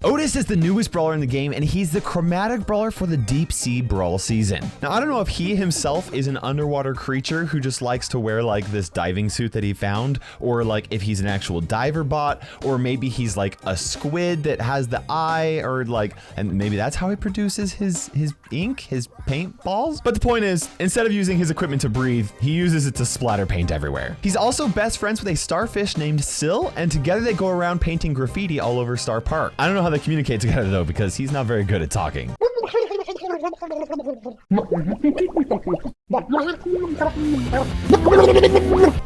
Otis is the newest brawler in the game, and he's the chromatic brawler for the deep sea brawl season. Now, I don't know if he himself is an underwater creature who just likes to wear like this diving suit that he found, or like if he's an actual diver bot, or maybe he's like a squid that has the eye, or like, and maybe that's how he produces his ink, his paint balls. But the point is, instead of using his equipment to breathe, he uses it to splatter paint everywhere. He's also best friends with a starfish named Syl, and together they go around painting graffiti all over Star Park. I don't know how they communicate together though, because he's not very good at talking.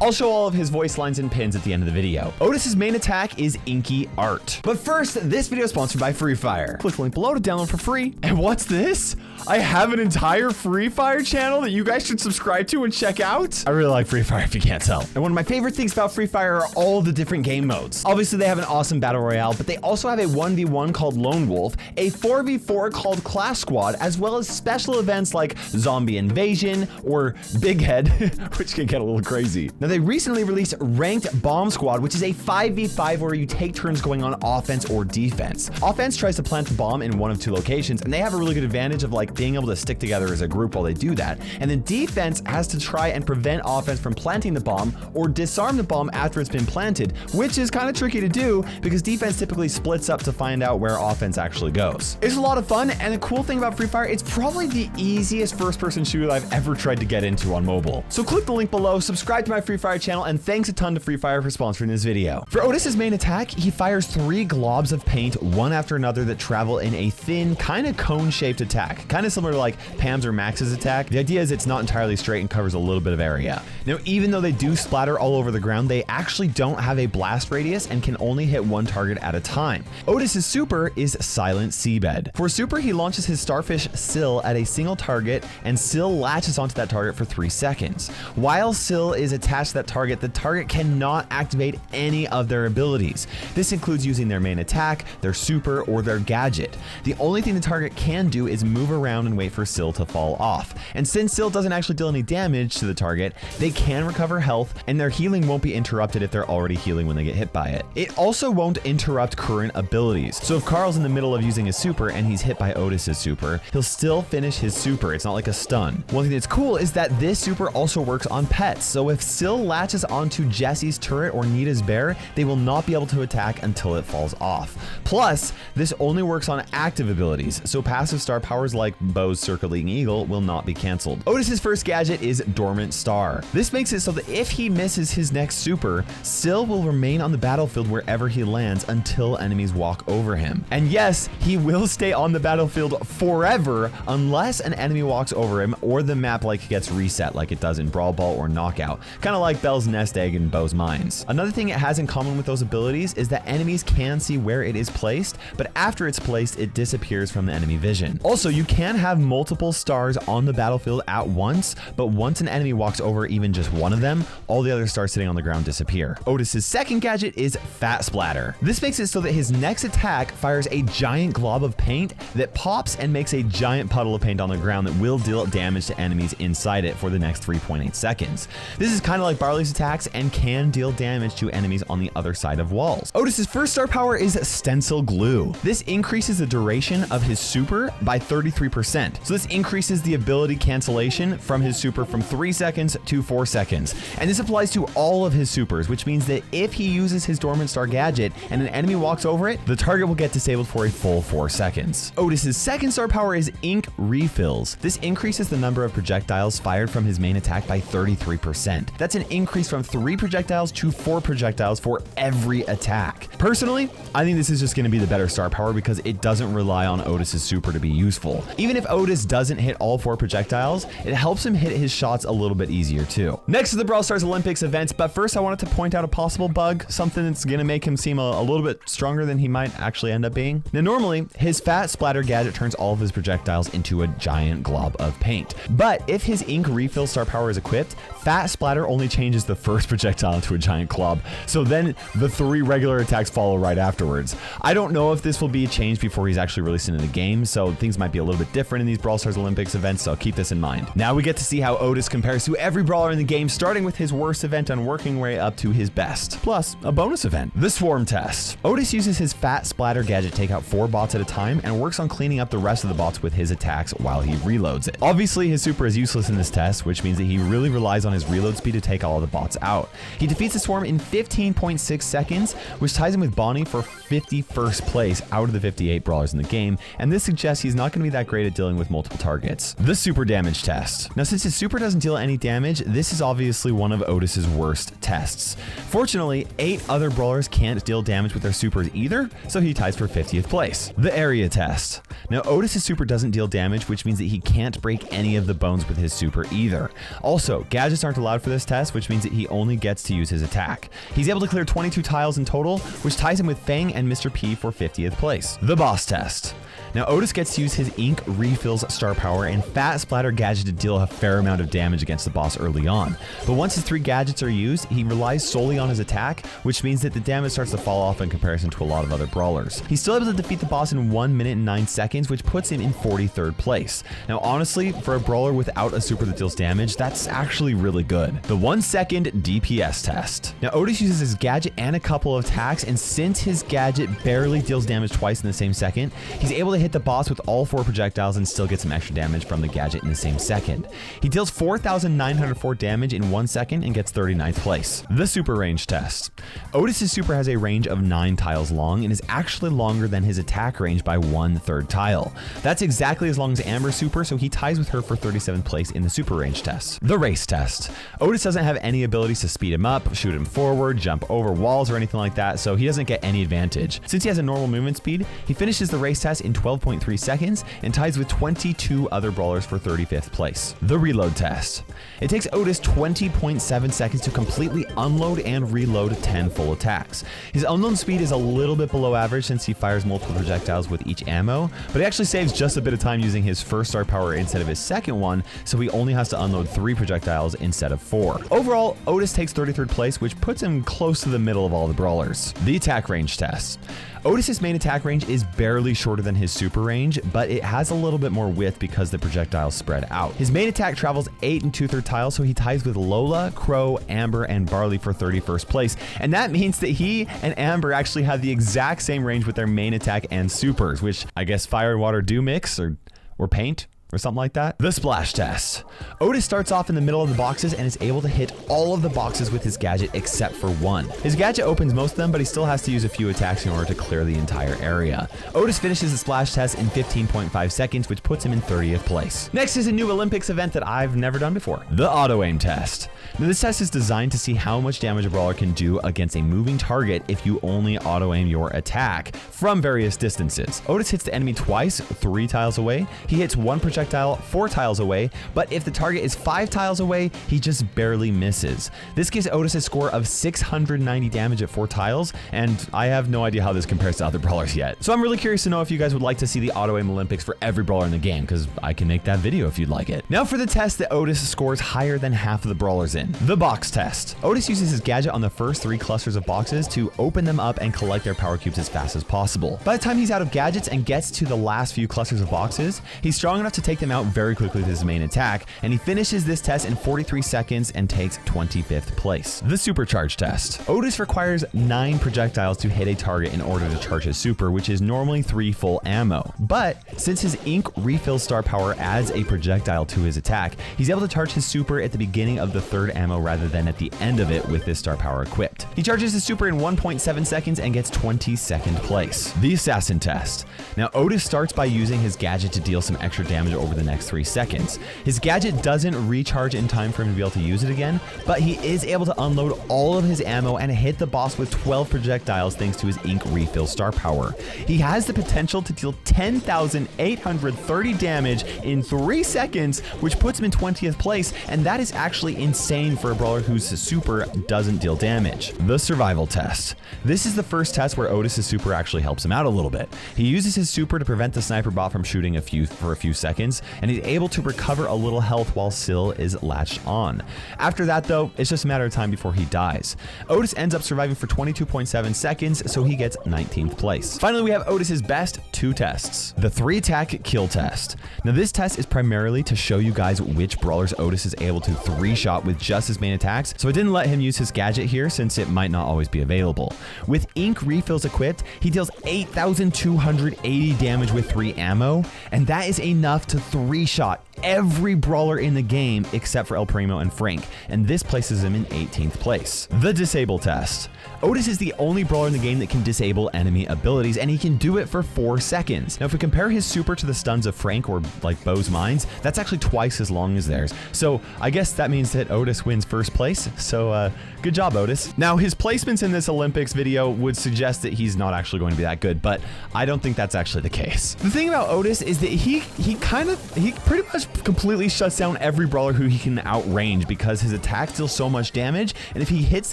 I'll show all of his voice lines and pins at the end of the video. Otis's main attack is inky art. But first, this video is sponsored by Free Fire. Click the link below to download for free. And what's this? I have an entire Free Fire channel that you guys should subscribe to and check out. I really like Free Fire if you can't tell. And one of my favorite things about Free Fire are all the different game modes. Obviously, they have an awesome battle royale, but they also have a 1v1 called Lone Wolf, a 4v4 called Clash Squad, as well as special events like Zombie Invasion or Big Head, which can get a little crazy. Now, they recently released Ranked Bomb Squad, which is a 5v5 where you take turns going on offense or defense. Offense tries to plant the bomb in one of two locations, and they have a really good advantage of like being able to stick together as a group while they do that. And then defense has to try and prevent offense from planting the bomb or disarm the bomb after it's been planted, which is kind of tricky to do because defense typically splits up to find out where offense actually goes. It's a lot of fun, and the cool thing about Free Fire, it's probably the easiest first-person shooter I've ever tried to get into on mobile. So click the link below, subscribe to my Free Fire channel, and thanks a ton to Free Fire for sponsoring this video. For Otis's main attack, he fires 3 globs of paint, one after another, that travel in a thin, kind of cone-shaped attack, kind of similar to like Pam's or Max's attack. The idea is it's not entirely straight and covers a little bit of area. Now, even though they do splatter all over the ground, they actually don't have a blast radius and can only hit one target at a time. Otis's super is Silent Seabed. For super, he launches his starfish Syl at a single target, and Syl latches onto that target for 3 seconds. While Syl is attached to that target, the target cannot activate any of their abilities. This includes using their main attack, their super, or their gadget. The only thing the target can do is move around and wait for Syl to fall off. And since Syl doesn't actually deal any damage to the target, they can recover health, and their healing won't be interrupted if they're already healing when they get hit by it. It also won't interrupt current abilities. So if Carl's in the middle of using his super and he's hit by Otis's super, he'll still finish his super. It's not like a stun. One thing that's cool is that this super also works on pets. So if Syl latches onto Jesse's turret or Nita's bear, they will not be able to attack until it falls off. Plus, this only works on active abilities, so passive star powers like Bo's Circling Eagle will not be canceled. Otis's first gadget is Dormant Star. This makes it so that if he misses his next super, Syl will remain on the battlefield wherever he lands until enemies walk over him. And yes, he will stay on the battlefield forever unless an enemy walks over him or the map like gets reset like it does in Brawl Ball or Knockout, kind of like Belle's Nest Egg in Bo's Mines. Another thing it has in common with those abilities is that enemies can see where it is placed, but after it's placed, it disappears from the enemy vision. Also, you can have multiple stars on the battlefield at once, but once an enemy walks over even just one of them, all the other stars sitting on the ground disappear. Otis's second gadget is Fat Splatter. This makes it so that his next attack fires a giant glob of paint that pops and makes a giant puddle of paint on the ground that will deal damage to enemies inside it for the next 3.8 seconds. This is kind of like Barley's attacks and can deal damage to enemies on the other side of walls. Otis's first star power is Stencil Glue. This increases the duration of his super by 33%. So this increases the ability cancellation from his super from 3 seconds to 4 seconds. And this applies to all of his supers, which means that if he uses his Dormant Star gadget and an enemy walks over it, the target will get disabled for a full 4 seconds. Otis's second star power is Ink Refills. This increases the number of projectiles fired from his main attack by 33%. That's an increase from 3 projectiles to 4 projectiles for every attack. Personally, I think this is just going to be the better star power because it doesn't rely on Otis's super to be useful. Even if Otis doesn't hit all 4 projectiles, it helps him hit his shots a little bit easier too. Next is the Brawl Stars Olympics events, but first I wanted to point out a possible bug, something that's going to make him seem a little bit stronger than he might actually end up being. Now normally, his Fat Splatter gadget turns all of his projectiles into a giant glob of paint, but if his ink refill star power is equipped, Fat Splatter only changes the first projectile into a giant club, so then the 3 regular attacks follow right afterwards. I don't know if this will be changed before he's actually released into the game, so things might be a little bit different in these Brawl Stars Olympics events, so keep this in mind. Now we get to see how Otis compares to every brawler in the game, starting with his worst event and working way up to his best, plus a bonus event, the Swarm Test. Otis uses his Fat Splatter gadget to take out 4 bots at a time and works on cleaning up the rest of the bots with his attacks while he reloads it. Obviously, his super is useless in this test, which means that he really relies on his reload speed to take all of the bots out. He defeats the Swarm in 15.6 seconds, which ties him with Bonnie for 51st place out of the 58 brawlers in the game, and this suggests he's not going to be that great at dealing with multiple targets. The Super Damage Test. Now, since his super doesn't deal any damage, this is obviously one of Otis's worst tests. Fortunately, 8 other brawlers can't deal damage with their supers either, so he ties for 50th place. The Area Test. Now, Otis's super doesn't deal damage, which means that he can't break any of the bones with his super either. Also, gadgets aren't allowed for this test, which means that he only gets to use his attack. He's able to clear 22 tiles in total, which ties him with Fang and Mr. P for 50th place. The Boss Test. Now, Otis gets to use his Ink Refills star power and Fat Splatter gadget to deal a fair amount of damage against the boss early on. But once his 3 gadgets are used, he relies solely on his attack, which means that the damage starts to fall off in comparison to a lot of other brawlers. He's still able to defeat the boss in 1 minute and 9 seconds, which puts him in 43rd place. Now, honestly, for a brawler without a super that deals damage, that's actually really good. The 1 second DPS test. Now, Otis uses his gadget and a couple of attacks, and since his gadget barely deals damage twice in the same second, he's able to hit the boss with all 4 projectiles and still get some extra damage from the gadget in the same second. He deals 4,904 damage in 1 second and gets 39th place. The Super Range Test. Otis's super has a range of 9 tiles long and is actually longer than his attack range by 1/3 tile. That's exactly as long as Amber's super, so he ties with her for 37th place in the Super Range Test. The Race Test. Otis doesn't have any abilities to speed him up, shoot him forward, jump over walls, or anything like that, so he doesn't get any advantage. Since he has a normal movement speed, he finishes the race test in 12.3 seconds and ties with 22 other brawlers for 35th place. The Reload Test. It takes Otis 20.7 seconds to completely unload and reload 10 full attacks. His unload speed is a little bit below average since he fires multiple projectiles with each ammo, but he actually saves just a bit of time using his first star power instead of his second one, so he only has to unload 3 projectiles instead of 4. Overall, Otis takes 33rd place, which puts him close to the middle of all the brawlers. The Attack Range Test. Otis's main attack range is barely shorter than his super range, but it has a little bit more width because the projectiles spread out. His main attack travels 8 2/3 tiles, so he ties with Lola, Crow, Amber, and Barley for 31st place. And that means that he and Amber actually have the exact same range with their main attack and supers, which I guess fire and water do mix, or paint, or something like that. The Splash Test. Otis starts off in the middle of the boxes and is able to hit all of the boxes with his gadget except for one. His gadget opens most of them, but he still has to use a few attacks in order to clear the entire area. Otis finishes the Splash Test in 15.5 seconds, which puts him in 30th place. Next is a new Olympics event that I've never done before, the Auto Aim Test. Now, this test is designed to see how much damage a brawler can do against a moving target if you only auto aim your attack from various distances. Otis hits the enemy twice, 3 tiles away. He hits 1 projectile 4 tiles away, but if the target is 5 tiles away, he just barely misses. This gives Otis a score of 690 damage at 4 tiles, and I have no idea how this compares to other brawlers yet. So I'm really curious to know if you guys would like to see the Auto Aim Olympics for every brawler in the game, because I can make that video if you'd like it. Now for the test that Otis scores higher than half of the brawlers in, the Box Test. Otis uses his gadget on the first 3 clusters of boxes to open them up and collect their power cubes as fast as possible. By the time he's out of gadgets and gets to the last few clusters of boxes, he's strong enough to take them out very quickly with his main attack, and he finishes this test in 43 seconds and takes 25th place. The Supercharge Test. Otis requires 9 projectiles to hit a target in order to charge his super, which is normally 3 full ammo. But since his Ink Refill star power adds a projectile to his attack, he's able to charge his super at the beginning of the 3rd ammo rather than at the end of it with this star power equipped. He charges his super in 1.7 seconds and gets 22nd place. The Assassin Test. Now, Otis starts by using his gadget to deal some extra damage over the next 3 seconds. His gadget doesn't recharge in time for him to be able to use it again, but he is able to unload all of his ammo and hit the boss with 12 projectiles thanks to his Ink Refill star power. He has the potential to deal 10,830 damage in 3 seconds, which puts him in 20th place, and that is actually insane for a brawler whose super doesn't deal damage. The Survival Test. This is the first test where Otis's super actually helps him out a little bit. He uses his super to prevent the sniper bot from shooting for a few seconds, seconds, and he's able to recover a little health while Syl is latched on. After that though, it's just a matter of time before he dies. Otis ends up surviving for 22.7 seconds, so he gets 19th place. Finally, we have Otis's best 2 tests. The 3-attack kill test. Now this test is primarily to show you guys which brawlers Otis is able to 3-shot with just his main attacks, so I didn't let him use his gadget here since it might not always be available. With ink refills equipped, he deals 8,280 damage with 3 ammo, and that is enough to 3-shot every brawler in the game except for El Primo and Frank, and this places him in 18th place. The disable test. Otis is the only brawler in the game that can disable enemy abilities, and he can do it for 4 seconds. Now if we compare his super to the stuns of Frank or like Bo's mines, that's actually twice as long as theirs. So I guess that means that Otis wins first place. So good job, Otis. Now his placements in this Olympics video would suggest that he's not actually going to be that good, but I don't think that's actually the case. The thing about Otis is that he pretty much completely shuts down every brawler who he can outrange because his attacks deal so much damage, and if he hits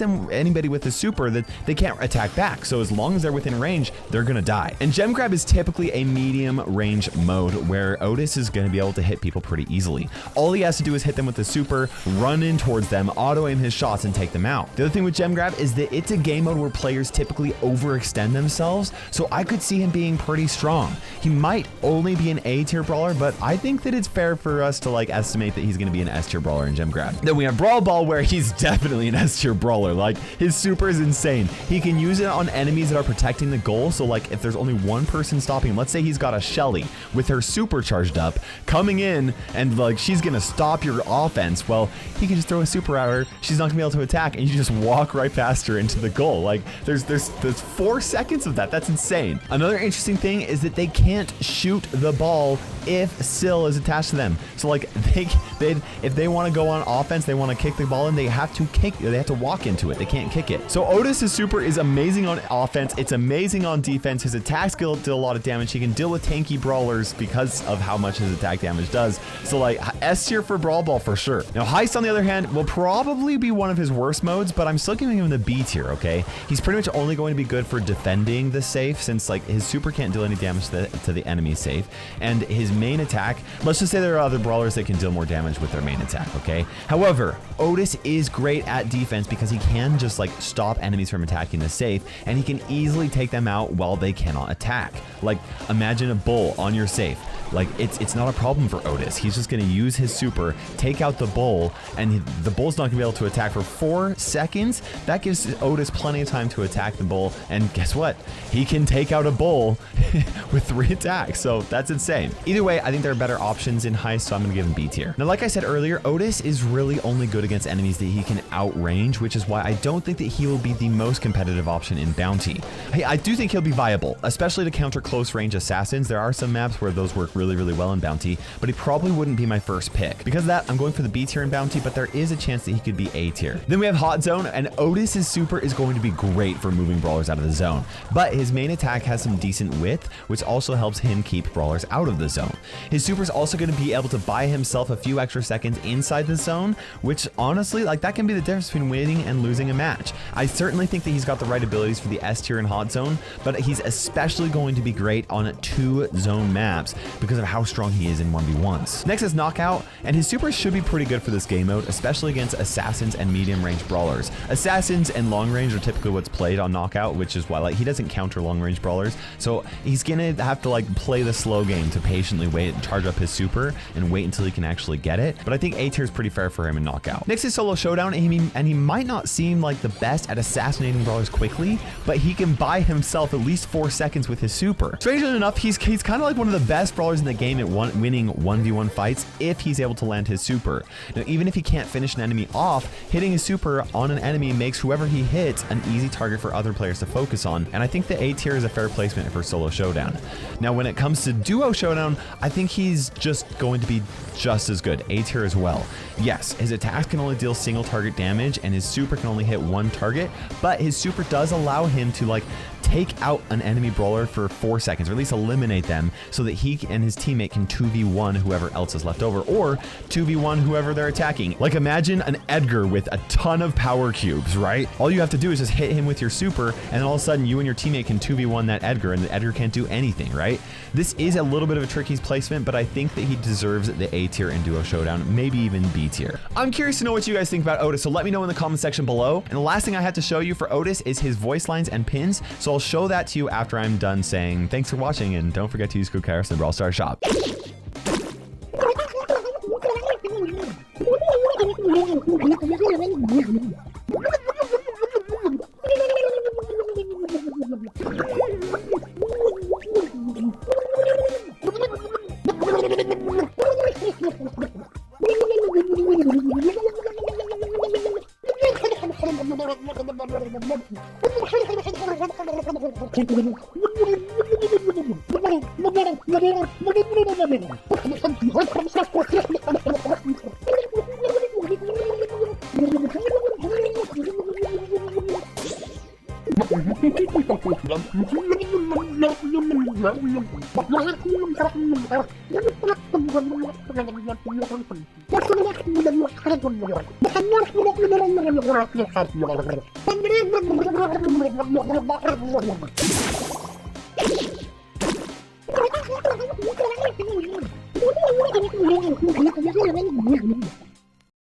anybody with his super, that they can't attack back. So as long as they're within range, they're gonna die. And gem grab is typically a medium range mode where Otis is gonna be able to hit people pretty easily. All he has to do is hit them with the super, run in towards them, auto aim his shots, and take them out. The other thing with gem grab is that it's a game mode where players typically overextend themselves, so I could see him being pretty strong. He might only be an A tier brawler, but I think that it's fair for us to like estimate that he's gonna be an S tier brawler in gem grab. Then we have Brawl Ball, where he's definitely an S tier brawler. Like his super is insane. He can use it on enemies that are protecting the goal. So like if there's only one person stopping him, let's say he's got a Shelly with her super charged up coming in and like she's gonna stop your offense. Well, he can just throw a super at her. She's not gonna be able to attack, and you just walk right past her into the goal. Like there's 4 seconds of that. That's insane. Another interesting thing is that they can't shoot the ball if Syl is attached to them. So like if they want to go on offense, they want to kick the ball in, they have to walk into it. They can't kick it. So Otis's super is amazing on offense. It's amazing on defense. His attack skill deal a lot of damage. He can deal with tanky brawlers because of how much his attack damage does. So like S tier for Brawl Ball for sure. Now Heist on the other hand will probably be one of his worst modes, but I'm still giving him the B tier, okay? He's pretty much only going to be good for defending the safe since like his super can't deal any damage to the enemy safe, and his main attack, let's just say there are other brawlers that can deal more damage with their main attack, okay? However, Otis is great at defense because he can just like stop enemies from attacking the safe, and he can easily take them out while they cannot attack. Like imagine a bull on your safe. Like it's not a problem for Otis. He's just gonna use his super, take out the bull, and the bull's not gonna be able to attack for 4 seconds. That gives Otis plenty of time to attack the bull, and guess what? He can take out a bull with 3 attacks, so that's insane. Either way, I think there are better options in Heist, so I'm gonna give him B tier. Now, like I said earlier, Otis is really only good against enemies that he can outrange, which is why I don't think that he will be the most competitive option in Bounty. Hey, I do think he'll be viable, especially to counter close range assassins. There are some maps where those work really well in Bounty, but he probably wouldn't be my first pick. Because of that, I'm going for the B tier in Bounty, but there is a chance that he could be A tier. Then we have Hot Zone, and Otis's super is going to be great for moving brawlers out of the zone, but his main attack has some decent width, which also helps him keep brawlers out of the zone. His super is also going to be able to buy himself a few extra seconds inside the zone, which honestly, like that can be the difference between winning and losing a match. I certainly think that he's got the right abilities for the S tier in Hot Zone, but he's especially going to be great on 2 zone maps because of how strong he is in 1v1s. Next is Knockout, and his super should be pretty good for this game mode, especially against assassins and medium range brawlers. Assassins and long range are typically what's played on Knockout, which is why like he doesn't counter long range brawlers, so he's gonna have to like play the slow game to patiently wait and charge up his super and wait until he can actually get it. But I think A tier is pretty fair for him in Knockout. Next is Solo Showdown, and he might not seem like the best at assassinating brawlers quickly, but he can buy himself at least 4 seconds with his super. Strangely enough, he's kind of like one of the best brawlers in the game at winning 1v1 fights if he's able to land his super. Now, even if he can't finish an enemy off, hitting his super on an enemy makes whoever he hits an easy target for other players to focus on, and I think the A tier is a fair placement for Solo Showdown. Now, when it comes to Duo Showdown, I think he's just going to be just as good, A tier as well. Yes, his attacks can only deal single target damage, and his super can only hit 1 target, but his super does allow him to like take out an enemy brawler for 4 seconds, or at least eliminate them so that he and his teammate can 2v1 whoever else is left over, or 2v1 whoever they're attacking. Like imagine an Edgar with a ton of power cubes, right? All you have to do is just hit him with your super, and then all of a sudden you and your teammate can 2v1 that Edgar, and the Edgar can't do anything, right? This is a little bit of a tricky placement, but I think that he deserves the A tier in Duo Showdown, maybe even B tier. I'm curious to know what you guys think about Otis, so let me know in the comment section below. And the last thing I have to show you for Otis is his voice lines and pins, so I'll show that to you after I'm done saying thanks for watching, and don't forget to use code Kairos in the Brawl Stars shop.